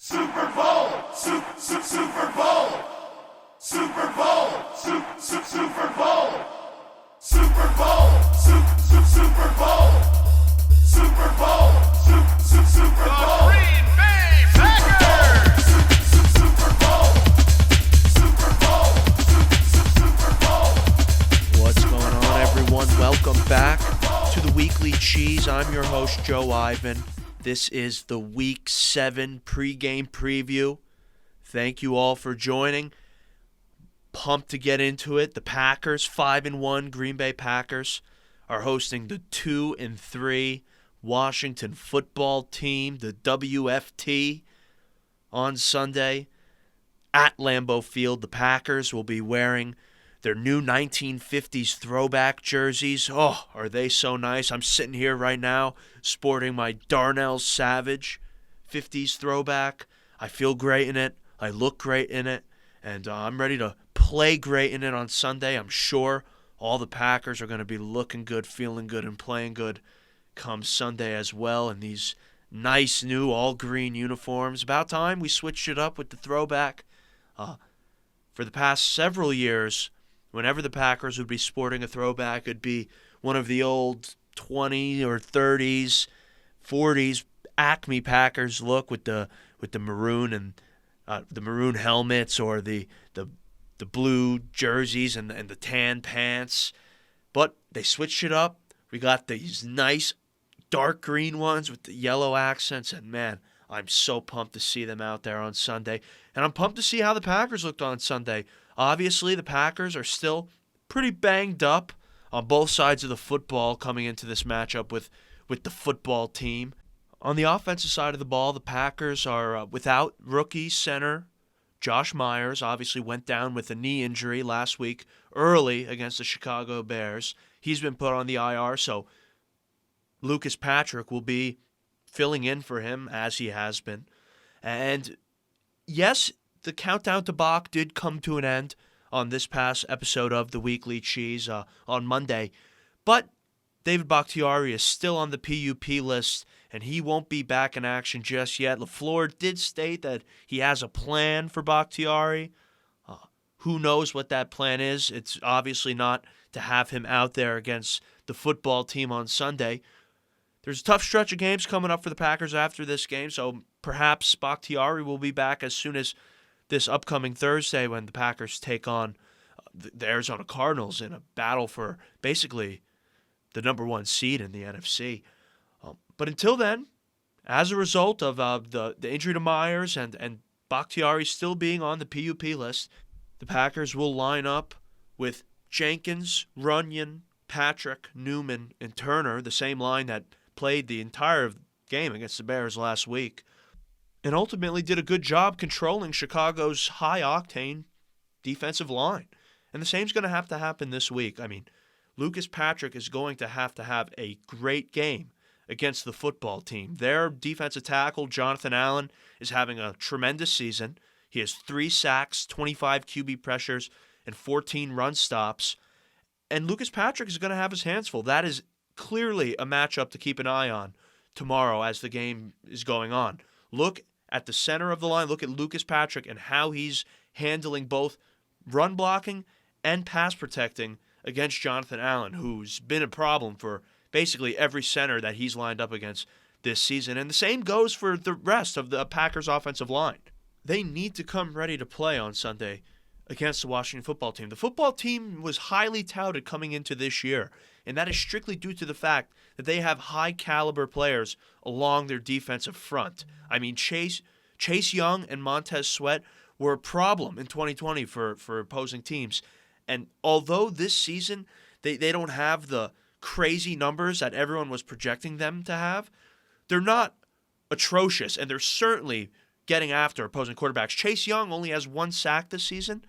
Super Bowl, Super Bowl, Super Bowl, Super Bowl, Super Bowl, Super Bowl, Super Bowl, Super Bowl. The Green Bay Packers. Super Bowl, Super Bowl. What's going on, everyone? Welcome back to the Weekly Cheese. I'm your host, Joe Ivan. This is the Week 7 pregame preview. Thank you all for joining. Pumped to get into it. The Packers, 5-1 Green Bay Packers, are hosting the 2-3 Washington football team, the WFT, on Sunday at Lambeau Field. The Packers will be wearing their new 1950s throwback jerseys. Oh, are they so nice? I'm sitting here right now sporting my Darnell Savage 50s throwback. I feel great in it. I look great in it. And I'm ready to play great in it on Sunday. I'm sure all the Packers are going to be looking good, feeling good, and playing good come Sunday as well in these nice new all-green uniforms. About time we switched it up with the throwback. For the past several years, whenever the Packers would be sporting a throwback, it'd be one of the old 20s or 30s, 40s Acme Packers look with the maroon and the maroon helmets or the blue jerseys and the tan pants. But they switched it up. We got these nice dark green ones with the yellow accents, and man, I'm so pumped to see them out there on Sunday. And I'm pumped to see how the Packers looked on Sunday. Obviously, the Packers are still pretty banged up on both sides of the football coming into this matchup with the football team. On the offensive side of the ball, the Packers are without rookie center Josh Myers. Obviously went down with a knee injury last week early against the Chicago Bears. He's been put on the IR, so Lucas Patrick will be filling in for him as he has been. And yes, the countdown to Bach did come to an end on this past episode of the Weekly Cheese on Monday. But David Bakhtiari is still on the PUP list, and he won't be back in action just yet. LaFleur did state that he has a plan for Bakhtiari. Who knows what that plan is? It's obviously not to have him out there against the football team on Sunday. There's a tough stretch of games coming up for the Packers after this game, so perhaps Bakhtiari will be back as soon as this upcoming Thursday when the Packers take on the Arizona Cardinals in a battle for basically the number one seed in the NFC. But until then, as a result of the injury to Myers and Bakhtiari still being on the PUP list, the Packers will line up with Jenkins, Runyon, Patrick, Newman, and Turner, the same line that played the entire game against the Bears last week, and ultimately did a good job controlling Chicago's high-octane defensive line. And the same's going to have to happen this week. I mean, Lucas Patrick is going to have a great game against the football team. Their defensive tackle, Jonathan Allen, is having a tremendous season. He has 3 sacks, 25 QB pressures, and 14 run stops. And Lucas Patrick is going to have his hands full. That is clearly a matchup to keep an eye on tomorrow as the game is going on. Look at the center of the line. Look at Lucas Patrick and how he's handling both run blocking and pass protecting against Jonathan Allen, who's been a problem for basically every center that he's lined up against this season. And the same goes for the rest of the Packers' offensive line. They need to come ready to play on Sunday against the Washington football team. The football team was highly touted coming into this year, and that is strictly due to the fact that they have high-caliber players along their defensive front. I mean, Chase Young and Montez Sweat were a problem in 2020 for opposing teams. And although this season they don't have the crazy numbers that everyone was projecting them to have, they're not atrocious, and they're certainly getting after opposing quarterbacks. Chase Young only has 1 sack this season,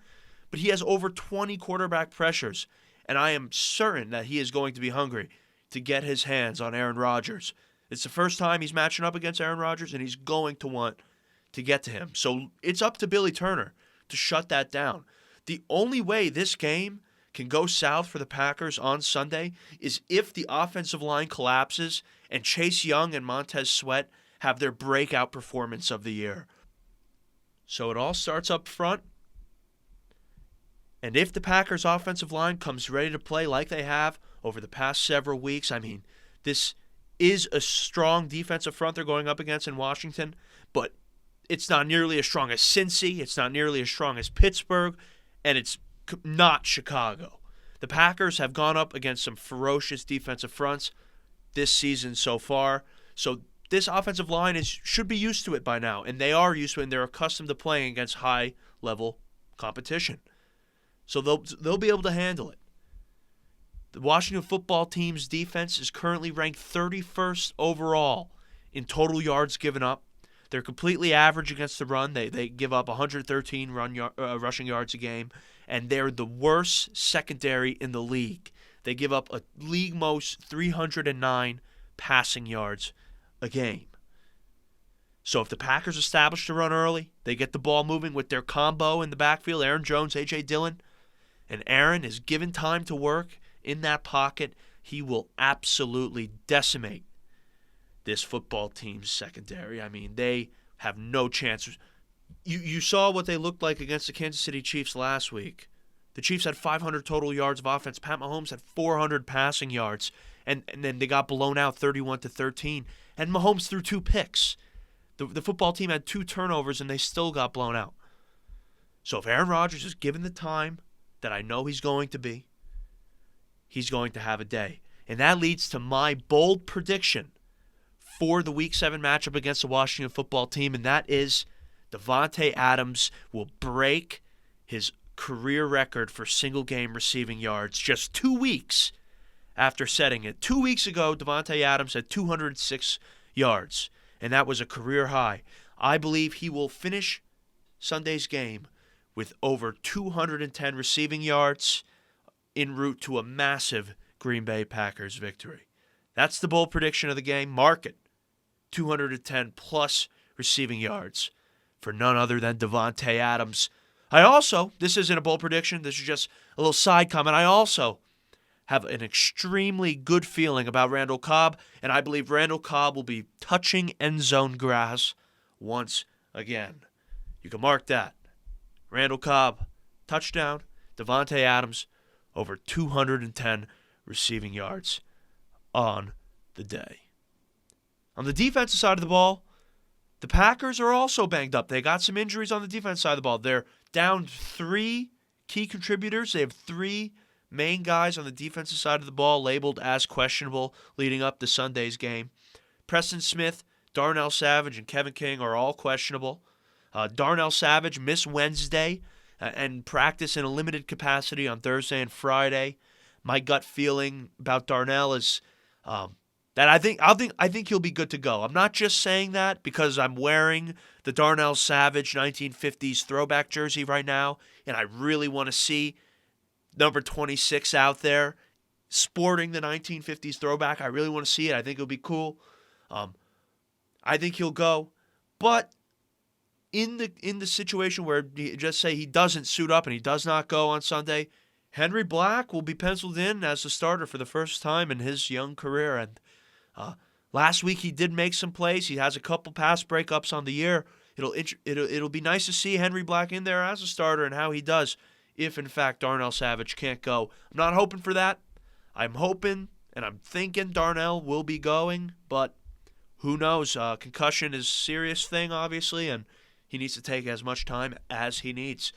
but he has over 20 quarterback pressures, and I am certain that he is going to be hungry to get his hands on Aaron Rodgers. It's the first time he's matching up against Aaron Rodgers, and he's going to want to get to him. So it's up to Billy Turner to shut that down. The only way this game can go south for the Packers on Sunday is if the offensive line collapses and Chase Young and Montez Sweat have their breakout performance of the year. So it all starts up front. And if the Packers' offensive line comes ready to play like they have over the past several weeks, I mean, this is a strong defensive front they're going up against in Washington, but it's not nearly as strong as Cincy, it's not nearly as strong as Pittsburgh, and it's not Chicago. The Packers have gone up against some ferocious defensive fronts this season so far, so this offensive line should be used to it by now, and they are used to it, and they're accustomed to playing against high-level competition. So they'll be able to handle it. The Washington football team's defense is currently ranked 31st overall in total yards given up. They're completely average against the run. They give up 113 rushing yards a game, and they're the worst secondary in the league. They give up a league most 309 passing yards a game. So if the Packers establish the run early, they get the ball moving with their combo in the backfield, Aaron Jones, A.J. Dillon, and Aaron is given time to work in that pocket, he will absolutely decimate this football team's secondary. I mean, they have no chance. You saw what they looked like against the Kansas City Chiefs last week. The Chiefs had 500 total yards of offense. Pat Mahomes had 400 passing yards, and then they got blown out 31-13. And Mahomes threw 2 picks. The football team had 2 turnovers, and they still got blown out. So if Aaron Rodgers is given the time that I know he's going to be, he's going to have a day. And that leads to my bold prediction for the Week 7 matchup against the Washington football team, and that is Davante Adams will break his career record for single-game receiving yards just 2 weeks after setting it. 2 weeks ago, Davante Adams had 206 yards, and that was a career high. I believe he will finish Sunday's game with over 210 receiving yards en route to a massive Green Bay Packers victory. That's the bold prediction of the game. Mark it. 210-plus receiving yards for none other than Davante Adams. This isn't a bold prediction, this is just a little side comment, I also have an extremely good feeling about Randall Cobb, and I believe Randall Cobb will be touching end zone grass once again. You can mark that. Randall Cobb, touchdown. Davante Adams, over 210 receiving yards on the day. On the defensive side of the ball, the Packers are also banged up. They got some injuries on the defense side of the ball. They're down 3 key contributors. They have 3 main guys on the defensive side of the ball labeled as questionable leading up to Sunday's game. Preston Smith, Darnell Savage, and Kevin King are all questionable. Darnell Savage missed Wednesday and practice in a limited capacity on Thursday and Friday. My gut feeling about Darnell is that I think he'll be good to go. I'm not just saying that because I'm wearing the Darnell Savage 1950s throwback jersey right now, and I really want to see number 26 out there sporting the 1950s throwback. I really want to see it. I think it'll be cool. I think he'll go, but in the situation where just say he doesn't suit up and he does not go on Sunday, Henry Black will be penciled in as the starter for the first time in his young career. And last week he did make some plays. He has a couple pass breakups on the year. It'll be nice to see Henry Black in there as a starter and how he does if, in fact, Darnell Savage can't go. I'm not hoping for that. I'm hoping and I'm thinking Darnell will be going, but who knows? Concussion is a serious thing, obviously, and he needs to take as much time as he needs.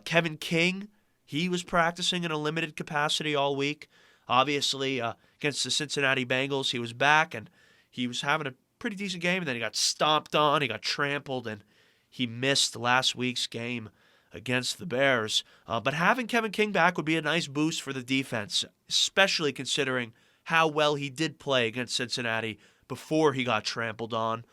Kevin King, he was practicing in a limited capacity all week. Obviously, against the Cincinnati Bengals, he was back, and he was having a pretty decent game, and then he got stomped on, he got trampled, and he missed last week's game against the Bears. But having Kevin King back would be a nice boost for the defense, especially considering how well he did play against Cincinnati before he got trampled on.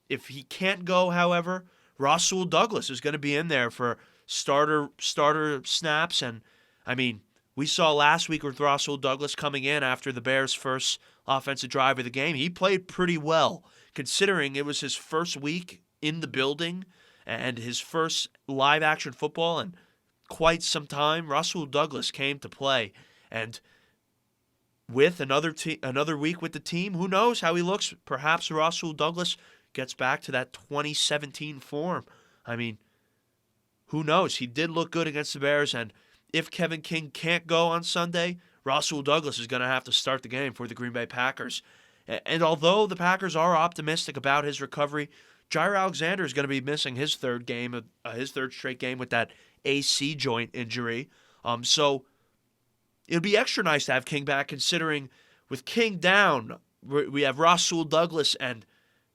If he can't go, however, Rasul Douglas is going to be in there for starter snaps. And, I mean, we saw last week with Rasul Douglas coming in after the Bears' first offensive drive of the game. He played pretty well, considering it was his first week in the building and his first live-action football in quite some time. Rasul Douglas came to play. And with another week with the team, who knows how he looks? Perhaps Rasul Douglas gets back to that 2017 form. I mean, who knows? He did look good against the Bears, and if Kevin King can't go on Sunday, Rasul Douglas is going to have to start the game for the Green Bay Packers. And although the Packers are optimistic about his recovery, Jair Alexander is going to be missing his third straight game with that AC joint injury. So it'll be extra nice to have King back, considering with King down, we have Rasul Douglas and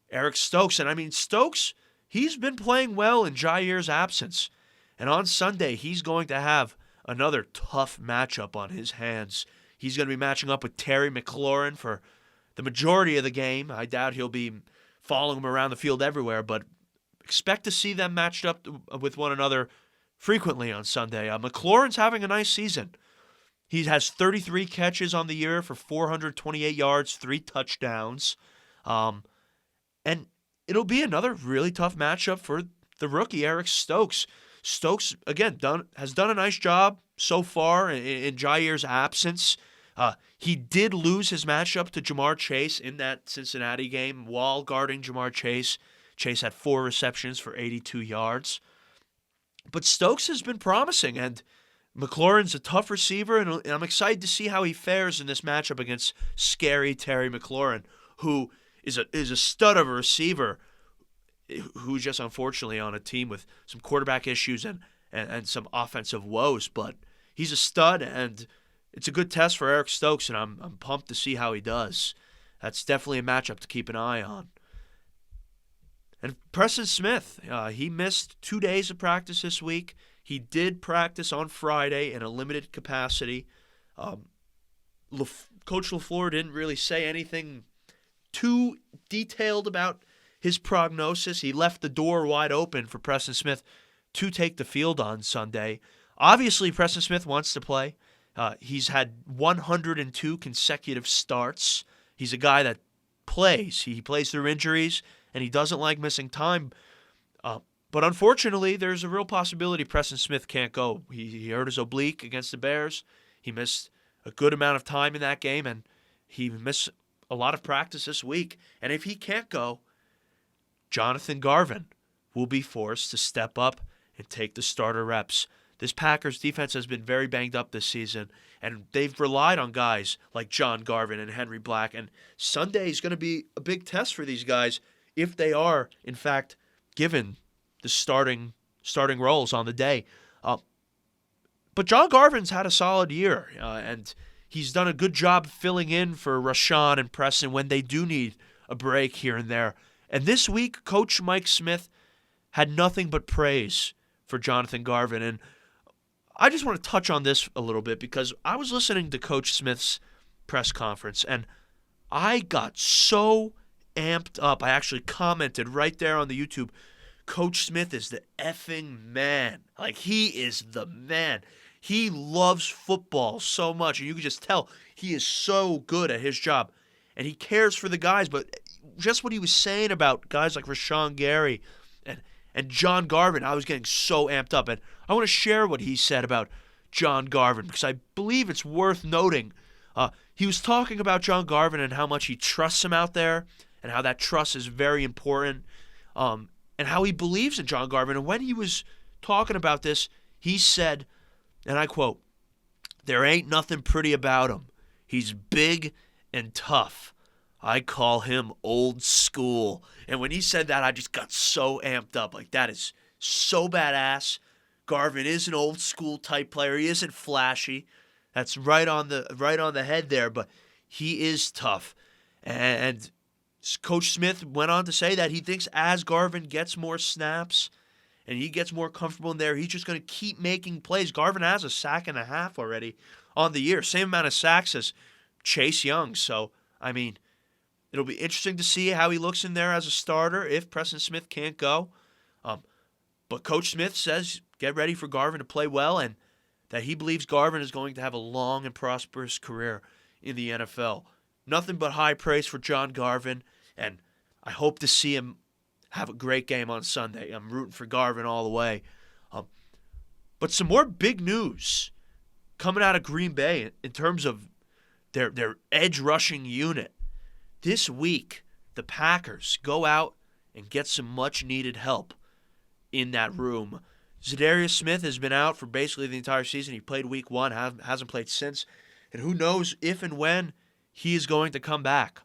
Eric Stokes. And I mean, Stokes, he's been playing well in Jair's absence. And on Sunday, he's going to have another tough matchup on his hands. He's going to be matching up with Terry McLaurin for the majority of the game. I doubt he'll be following him around the field everywhere, but expect to see them matched up with one another frequently on Sunday. McLaurin's having a nice season. He has 33 catches on the year for 428 yards, 3 touchdowns. And it'll be another really tough matchup for the rookie, Eric Stokes. Stokes, again, has done a nice job so far in Jair's absence. He did lose his matchup to Jamar Chase in that Cincinnati game while guarding Jamar Chase. Chase had 4 receptions for 82 yards. But Stokes has been promising, and McLaurin's a tough receiver, and I'm excited to see how he fares in this matchup against scary Terry McLaurin, who is a stud of a receiver, who's just unfortunately on a team with some quarterback issues and some offensive woes. But he's a stud, and it's a good test for Eric Stokes, and I'm pumped to see how he does. That's definitely a matchup to keep an eye on. And Preston Smith, he missed 2 days of practice this week. He did practice on Friday in a limited capacity. Coach LaFleur didn't really say anything too detailed about his prognosis. He left the door wide open for Preston Smith to take the field on Sunday. Obviously, Preston Smith wants to play. He's had 102 consecutive starts. He's a guy that plays. He plays through injuries, and he doesn't like missing time. But unfortunately, there's a real possibility Preston Smith can't go. He hurt his oblique against the Bears. He missed a good amount of time in that game, and he missed a lot of practice this week. And if he can't go, Jonathan Garvin will be forced to step up and take the starter reps. This Packers defense has been very banged up this season, and they've relied on guys like John Garvin and Henry Black. And Sunday is going to be a big test for these guys if they are, in fact, given the starting roles on the day. But John Garvin's had a solid year, and he's done a good job filling in for Rashawn and Preston when they do need a break here and there. And this week, Coach Mike Smith had nothing but praise for Jonathan Garvin. And I just want to touch on this a little bit because I was listening to Coach Smith's press conference, and I got so amped up. I actually commented right there on the YouTube, Coach Smith is the effing man. Like, he is the man. He loves football so much, and you can just tell he is so good at his job. And he cares for the guys, but just what he was saying about guys like Rashawn Gary and John Garvin, I was getting so amped up. And I want to share what he said about John Garvin because I believe it's worth noting. He was talking about John Garvin and how much he trusts him out there and how that trust is very important, and how he believes in John Garvin. And when he was talking about this, he said, and I quote, "There ain't nothing pretty about him. He's big and tough. I call him old school." And when he said that, I just got so amped up. Like, that is so badass. Garvin is an old school type player. He isn't flashy. That's right on the head there, but he is tough. And Coach Smith went on to say that he thinks as Garvin gets more snaps and he gets more comfortable in there, he's just going to keep making plays. Garvin has a sack and a half already on the year. Same amount of sacks as Chase Young. So, I mean, it'll be interesting to see how he looks in there as a starter if Preston Smith can't go. But Coach Smith says get ready for Garvin to play well and that he believes Garvin is going to have a long and prosperous career in the NFL. Nothing but high praise for John Garvin, and I hope to see him have a great game on Sunday. I'm rooting for Garvin all the way. But some more big news coming out of Green Bay in terms of their edge rushing unit. This week, the Packers go out and get some much-needed help in that room. Zadarius Smith has been out for basically the entire season. He played week 1, hasn't played since. And who knows if and when he is going to come back.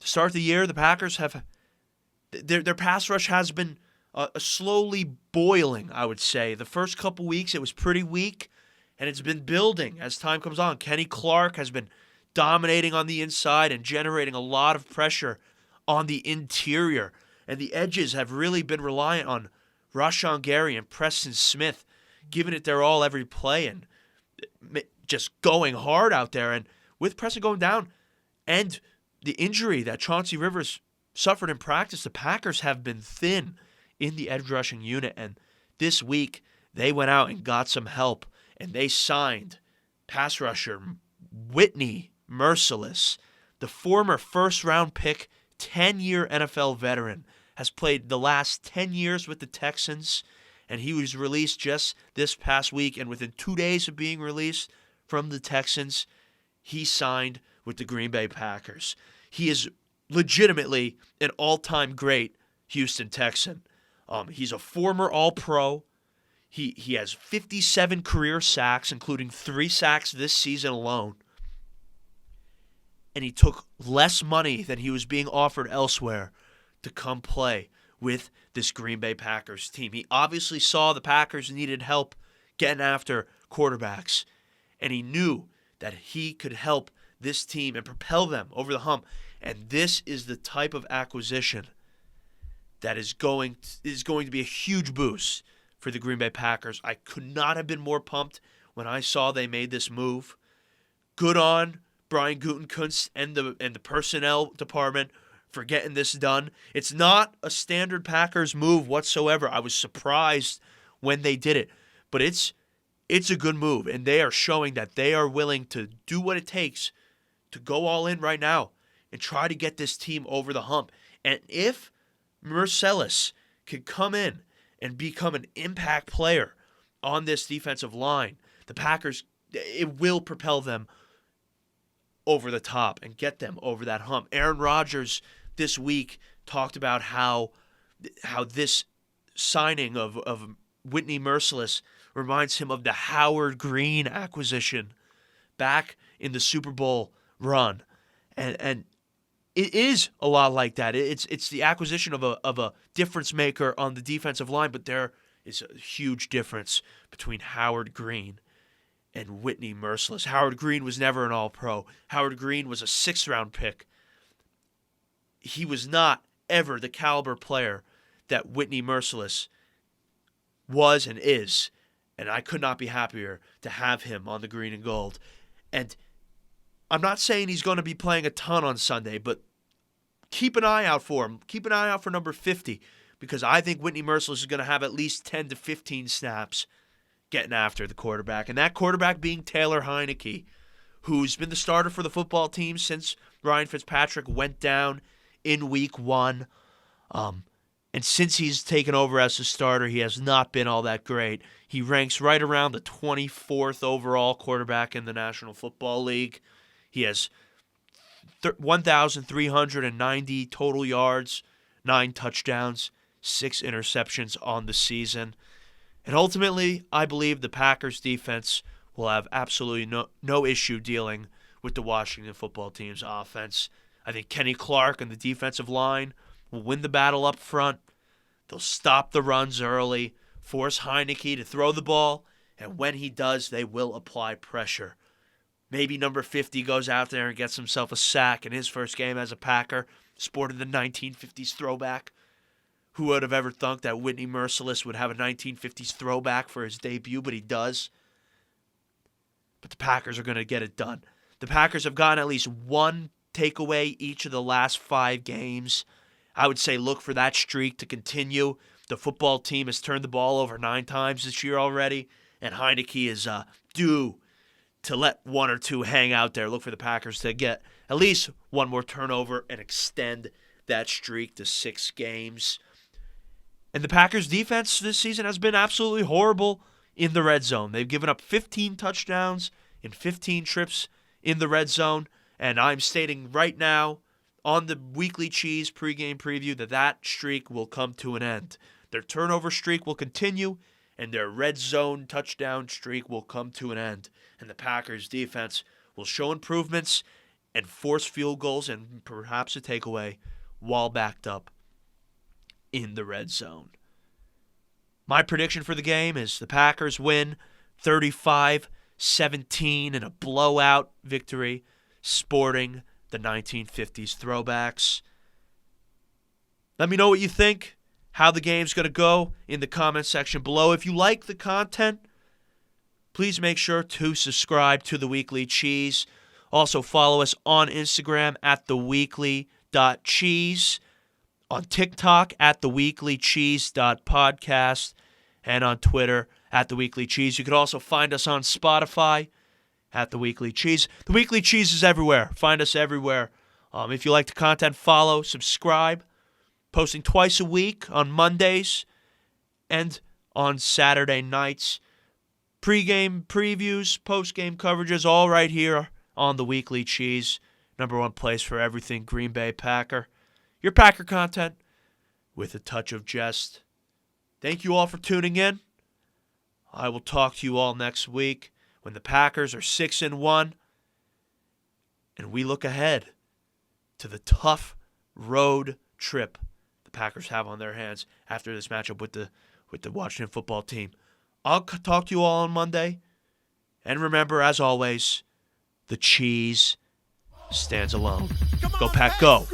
To start the year, the Packers have their pass rush has been slowly boiling, I would say. The first couple weeks, it was pretty weak, and it's been building as time comes on. Kenny Clark has been dominating on the inside and generating a lot of pressure on the interior. And the edges have really been reliant on Rashawn Gary and Preston Smith, giving it their all every play and just going hard out there. And with Preston going down and the injury that Chauncey Rivers suffered in practice, the Packers have been thin in the edge rushing unit. And this week, they went out and got some help, and they signed pass rusher Whitney Merciless, the former first-round pick, 10-year NFL veteran, has played the last 10 years with the Texans, and he was released just this past week. And within 2 days of being released from the Texans, he signed with the Green Bay Packers. He is legitimately an all-time great Houston Texan. He's a former All-Pro. He has 57 career sacks, including 3 sacks this season alone. And he took less money than he was being offered elsewhere to come play with this Green Bay Packers team. He obviously saw the Packers needed help getting after quarterbacks, and he knew that he could help this team and propel them over the hump. And this is the type of acquisition that is going to be a huge boost for the Green Bay Packers. I could not have been more pumped when I saw they made this move. Good on Brian Gutekunst and the personnel department for getting this done. It's not a standard Packers move whatsoever. I was surprised when they did it, but it's a good move, and they are showing that they are willing to do what it takes to go all in right now and try to get this team over the hump. And if Merciless can come in and become an impact player on this defensive line, the Packers, it will propel them over the top and get them over that hump. Aaron Rodgers this week talked about how this signing of Whitney Merciless reminds him of the Howard Green acquisition back in the Super Bowl run. And it is a lot like that. It's the acquisition of a difference maker on the defensive line, but there is a huge difference between Howard Green and Whitney Merciless. Howard Green was never an All-Pro. Howard Green was a 6th-round pick. He was not ever the caliber player that Whitney Merciless was and is, and I could not be happier to have him on the green and gold. And I'm not saying he's going to be playing a ton on Sunday, but keep an eye out for him. Keep an eye out for number 50, because I think Whitney Merciless is going to have at least 10 to 15 snaps getting after the quarterback. And that quarterback being Taylor Heineke, who's been the starter for the football team since Ryan Fitzpatrick went down in week 1. And since he's taken over as the starter, he has not been all that great. He ranks right around the 24th overall quarterback in the National Football League. He has 1,390 total yards, 9 touchdowns, 6 interceptions on the season. And ultimately, I believe the Packers defense will have absolutely no issue dealing with the Washington football team's offense. I think Kenny Clark and the defensive line will win the battle up front. They'll stop the runs early, force Heineke to throw the ball, and when he does, they will apply pressure. Maybe number 50 goes out there and gets himself a sack in his first game as a Packer, sporting the 1950s throwback. Who would have ever thunk that Whitney Merciless would have a 1950s throwback for his debut, but he does. But the Packers are going to get it done. The Packers have gotten at least one takeaway each of the last 5 games. I would say look for that streak to continue. The football team has turned the ball over 9 times this year already, and Heineke is due to let 1 or 2 hang out there. Look for the Packers to get at least 1 more turnover and extend that streak to 6 games. And the Packers' defense this season has been absolutely horrible in the red zone. They've given up 15 touchdowns in 15 trips in the red zone. And I'm stating right now on the Weekly Cheese pregame preview that streak will come to an end. Their turnover streak will continue, and their red zone touchdown streak will come to an end. And the Packers' defense will show improvements and force field goals and perhaps a takeaway while backed up in the red zone. My prediction for the game is the Packers win 35-17 in a blowout victory, sporting the 1950s throwbacks. Let me know what you think, how the game's going to go in the comment section below. If you like the content, please make sure to subscribe to The Weekly Cheese. Also follow us on Instagram at theweekly.cheese, on TikTok at theweeklycheese.podcast, and on Twitter at The Weekly Cheese. You can also find us on Spotify at The Weekly Cheese. The Weekly Cheese is everywhere. Find us everywhere. If you like the content, follow, subscribe. Posting twice a week on Mondays and on Saturday nights. Pre-game previews, post-game coverages, all right here on The Weekly Cheese. Number one place for everything Green Bay Packer. Your Packer content with a touch of jest. Thank you all for tuning in. I will talk to you all next week when the Packers are 6-1 and we look ahead to the tough road trip the Packers have on their hands after this matchup with the Washington football team. I'll talk to you all on Monday. And remember, as always, the cheese stands alone. Go Pack, go!